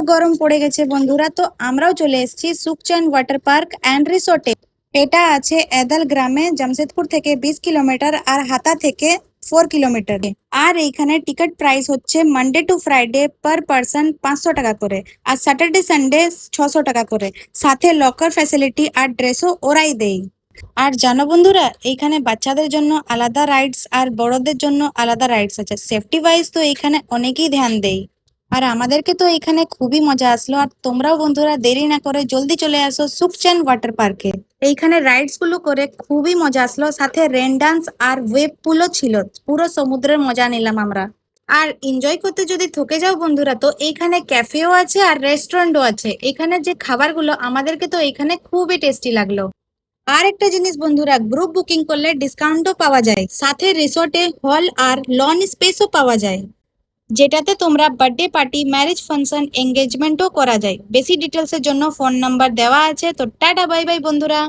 গরম পড়ে গেছে বন্ধুরা, তো আমরাও চলে এসেছি সুখচাঁদ ওয়াটার পার্ক অ্যান্ড রিসোর্টে। এটা আছে এদাল গ্রামে, জামশেদপুর থেকে 20 কিলোমিটার আর হাতা থেকে 4 কিলোমিটার। আর এইখানে টিকিট প্রাইস হচ্ছে Monday to Friday per person 500 টাকা করে, আর স্যাটারডে সানডে 600 টাকা করে। সাথে লকার ফ্যাসিলিটি আর ড্রেসও ওরাই দেয়। আর জানো বন্ধুরা, এইখানে বাচ্চাদের জন্য আলাদা রাইডস আর বড়দের জন্য আলাদা রাইডস আছে। সেফটি ওয়াইজ তো এইখানে অনেকেই ধ্যান দেয়। আর আমাদেরকে তো এখানে খুবই মজা আসলো। আর তোমরাও বন্ধুরা দেরি না করে জলদি চলে আসো সুখচাঁদ ওয়াটার পার্কে। এইখানে রাইডস গুলো করে খুবই মজা আসলো, সাথে রেন ডান্স আর ওয়েভ পুলও ছিল। পুরো সমুদ্রের মজা নিলাম আমরা। আর এনজয় করতে যদি থকে যাও বন্ধুরা, তো এইখানে ক্যাফেও আছে আর রেস্টুরেন্টও আছে। এখানে যে খাবারগুলো আমাদেরকে তো এখানে খুবই টেস্টি লাগলো। আর একটা জিনিস বন্ধুরা, গ্রুপ বুকিং করলে ডিসকাউন্টও পাওয়া যায়, সাথে রিসোর্টে হল আর লন স্পেসও পাওয়া যায়, যেটাতে তোমরা বার্থডে পার্টি, ম্যারেজ ফাংশন, এঙ্গেজমেন্টও করা যায়। বেশি ডিটেলসের জন্য ফোন নাম্বার দেওয়া আছে। তো টাটা বাই বাই বন্ধুরা।